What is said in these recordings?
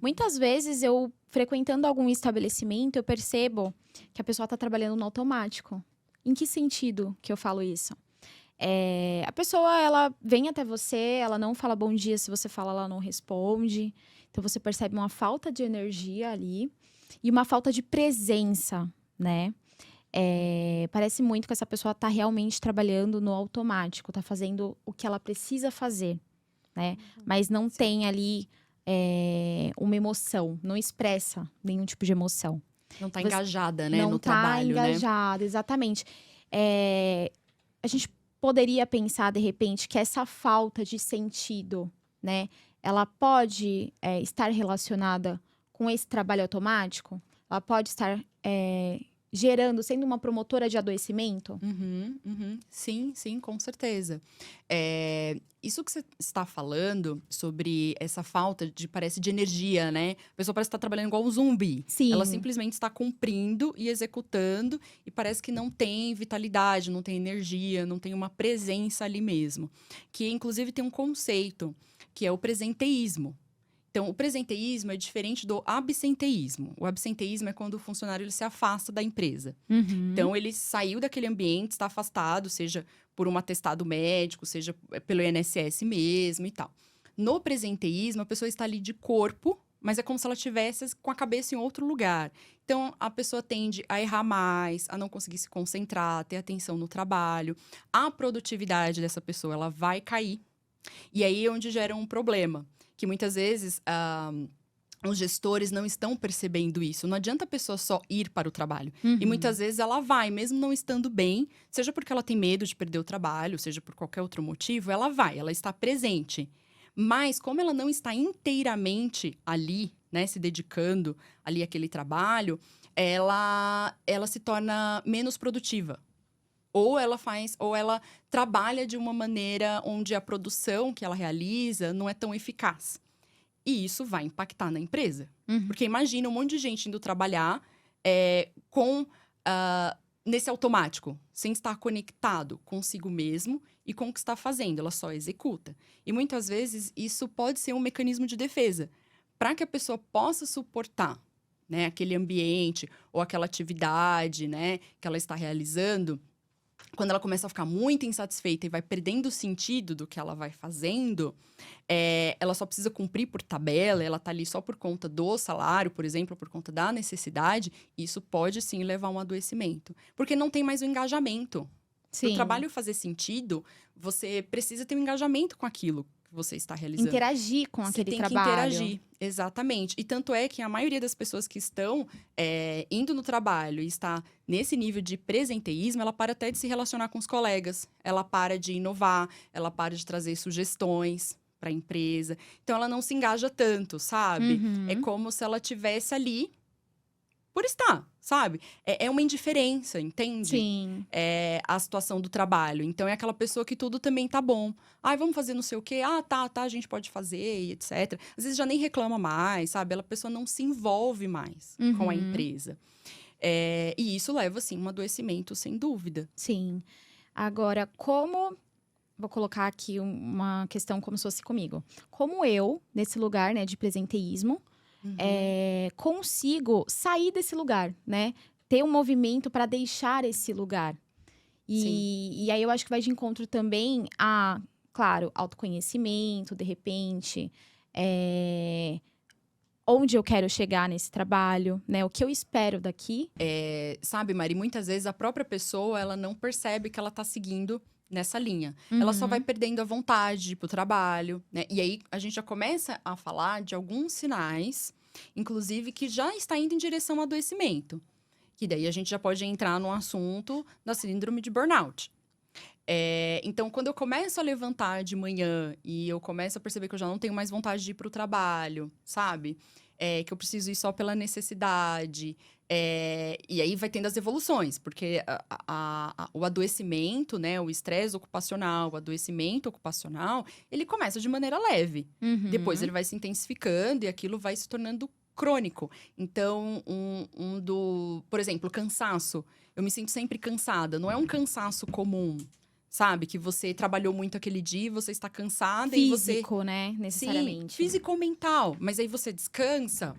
Muitas vezes, eu frequentando algum estabelecimento, eu percebo que a pessoa está trabalhando no automático. Em que sentido que eu falo isso? A pessoa, ela vem até você, ela não fala bom dia, se você fala, ela não responde. Então, você percebe uma falta de energia ali e uma falta de presença, né? Parece muito que essa pessoa está realmente trabalhando no automático, está fazendo o que ela precisa fazer, né? Mas não tem ali uma emoção, não expressa nenhum tipo de emoção. Não tá Você engajada, né, não no está trabalho, né? engajada, exatamente. A gente poderia pensar, de repente, que essa falta de sentido, né, ela pode estar relacionada com esse trabalho automático? Ela pode estar gerando, sendo uma promotora de adoecimento? Uhum, uhum. Sim, sim, com certeza. Isso que você está falando sobre essa falta de, parece, de energia, né? A pessoa parece estar trabalhando igual um zumbi. Ela Sim, simplesmente está cumprindo e executando e parece que não tem vitalidade, não tem energia, não tem uma presença ali mesmo. Que, inclusive, tem um conceito, que é o presenteísmo. Então, o presenteísmo é diferente do absenteísmo. O absenteísmo é quando o funcionário ele se afasta da empresa. uhum, Então, ele saiu daquele ambiente, está afastado, seja por um atestado médico, seja pelo INSS mesmo e tal. No presenteísmo, a pessoa está ali de corpo, mas é como se ela estivesse com a cabeça em outro lugar. Então, a pessoa tende a errar mais, a não conseguir se concentrar, ter atenção no trabalho. A produtividade dessa pessoa, ela vai cair. E aí é onde gera um problema, que muitas vezes os gestores não estão percebendo isso. Não adianta a pessoa só ir para o trabalho. E uhum. muitas vezes ela vai, mesmo não estando bem, seja porque ela tem medo de perder o trabalho, seja por qualquer outro motivo, ela vai, ela está presente. Mas como ela não está inteiramente ali, né, se dedicando ali àquele trabalho, ela se torna menos produtiva. Ou ela trabalha de uma maneira onde a produção que ela realiza não é tão eficaz. E isso vai impactar na empresa. Uhum. Porque imagina um monte de gente indo trabalhar com nesse automático, sem estar conectado consigo mesmo e com o que está fazendo, ela só executa. E muitas vezes isso pode ser um mecanismo de defesa para que a pessoa possa suportar, né, aquele ambiente ou aquela atividade, né, que ela está realizando. Quando ela começa a ficar muito insatisfeita e vai perdendo o sentido do que ela vai fazendo, ela só precisa cumprir por tabela, ela tá ali só por conta do salário, por exemplo, por conta da necessidade, isso pode sim levar a um adoecimento. Porque não tem mais o engajamento. Para o Sim. trabalho fazer sentido, você precisa ter um engajamento com aquilo que você está realizando. Interagir com Você aquele tem que trabalho. interagir, exatamente. E tanto é que a maioria das pessoas que estão indo no trabalho e está nesse nível de presenteísmo, ela para até de se relacionar com os colegas, ela para de inovar, ela para de trazer sugestões para a empresa. Então, ela não se engaja tanto, sabe? É Uhum. como se ela tivesse ali por estar, sabe? É uma indiferença, entende? Sim. É a situação do trabalho. Então, é aquela pessoa que tudo também tá bom. Ai, vamos fazer não sei o quê. Ah, tá, a gente pode fazer, e etc. Às vezes já nem reclama mais, sabe? A pessoa não se envolve mais com a Uhum. empresa. E isso leva, assim, um adoecimento, sem dúvida. Sim. Agora, como vou colocar aqui uma questão como se fosse comigo. Como eu, nesse lugar, né, de presenteísmo, Uhum, consigo sair desse lugar, né? Ter um movimento para deixar esse lugar. sim. E aí eu acho que vai de encontro também a, claro, autoconhecimento, de repente, onde eu quero chegar nesse trabalho, né? O que eu espero daqui. Sabe, Mari, muitas vezes a própria pessoa, ela não percebe que ela tá seguindo nessa linha. Ela só vai Uhum. perdendo a vontade de ir pro trabalho, né? E aí a gente já começa a falar de alguns sinais, inclusive que já está indo em direção ao adoecimento. Que daí a gente já pode entrar no assunto da síndrome de burnout. Então, quando eu começo a levantar de manhã e eu começo a perceber que eu já não tenho mais vontade de ir para o trabalho, sabe? Que eu preciso ir só pela necessidade. E aí vai tendo as evoluções, porque o adoecimento, né? O estresse ocupacional, o adoecimento ocupacional, ele começa de maneira leve. Depois Uhum. ele vai se intensificando e aquilo vai se tornando crônico. Então, por exemplo, cansaço. Eu me sinto sempre cansada. Não é um cansaço comum, sabe? Que você trabalhou muito aquele dia, você está cansada e você… Físico, né? Necessariamente. Sim, físico ou mental. Mas aí você descansa,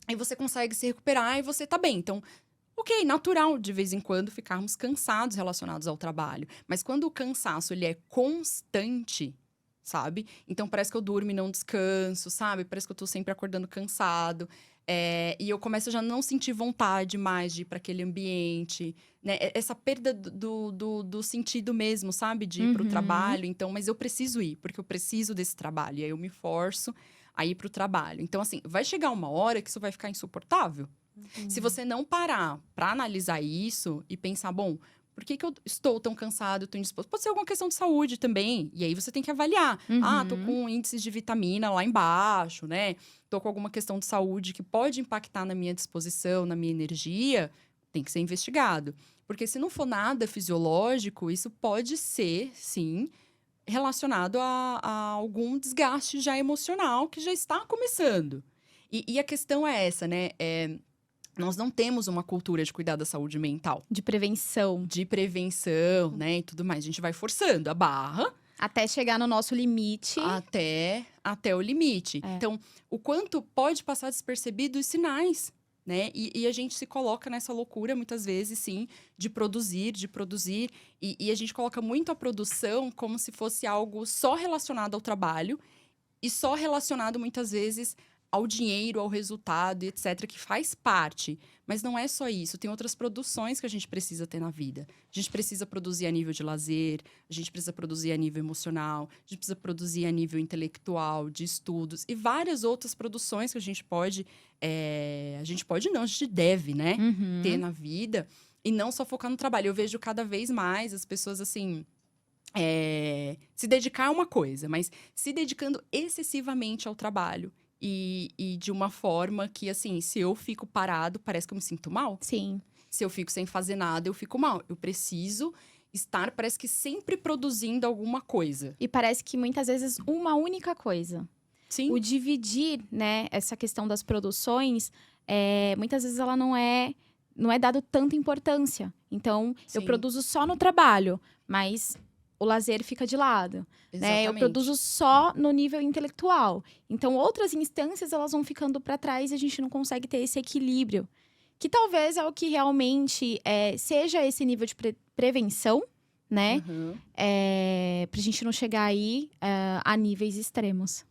aí você consegue se recuperar e você tá bem. Então, ok, natural de vez em quando ficarmos cansados relacionados ao trabalho. Mas quando o cansaço ele é constante, sabe? Então parece que eu durmo e não descanso, sabe? Parece que eu tô sempre acordando cansado. E eu começo a já não sentir vontade mais de ir para aquele ambiente, né? Essa perda do sentido mesmo, sabe? De ir para o trabalho. Então, mas eu preciso ir, porque eu preciso desse trabalho. E aí eu me forço a ir para o trabalho. Então, assim, vai chegar uma hora que isso vai ficar insuportável. Se você não parar para analisar isso e pensar, bom, por que eu estou tão cansado, tão indisposto? Pode ser alguma questão de saúde também. E aí você tem que avaliar. Tô com índices de vitamina lá embaixo, né? Tô com alguma questão de saúde que pode impactar na minha disposição, na minha energia. Tem que ser investigado. Porque se não for nada fisiológico, isso pode ser, sim, relacionado a algum desgaste já emocional que já está começando. E a questão é essa, né? Nós não temos uma cultura de cuidar da saúde mental. De prevenção. De prevenção, né? E tudo mais. A gente vai forçando a barra. Até chegar no nosso limite. Até o limite. Então, o quanto pode passar despercebido os sinais, né? E a gente se coloca nessa loucura, muitas vezes, sim, de produzir. E a gente coloca muito a produção como se fosse algo só relacionado ao trabalho. E só relacionado, muitas vezes, ao dinheiro, ao resultado, etc., que faz parte. Mas não é só isso. Tem outras produções que a gente precisa ter na vida. A gente precisa produzir a nível de lazer, a gente precisa produzir a nível emocional, a gente precisa produzir a nível intelectual, de estudos, e várias outras produções que a gente pode… a gente deve, né? Ter na vida. E não só focar no trabalho. Eu vejo cada vez mais as pessoas, assim… se dedicar a uma coisa, mas se dedicando excessivamente ao trabalho. E de uma forma que, assim, se eu fico parado, parece que eu me sinto mal. Sim. Se eu fico sem fazer nada, eu fico mal. Eu preciso estar, parece que sempre produzindo alguma coisa. E parece que muitas vezes uma única coisa. Sim. O dividir, né, essa questão das produções, muitas vezes ela não é dado tanta importância. Então, eu Sim. produzo só no trabalho, mas o lazer fica de lado, né? Eu produzo só no nível intelectual. Então, outras instâncias, elas vão ficando para trás e a gente não consegue ter esse equilíbrio. Que talvez é o que realmente seja esse nível de prevenção, né? Pra gente não chegar aí a níveis extremos.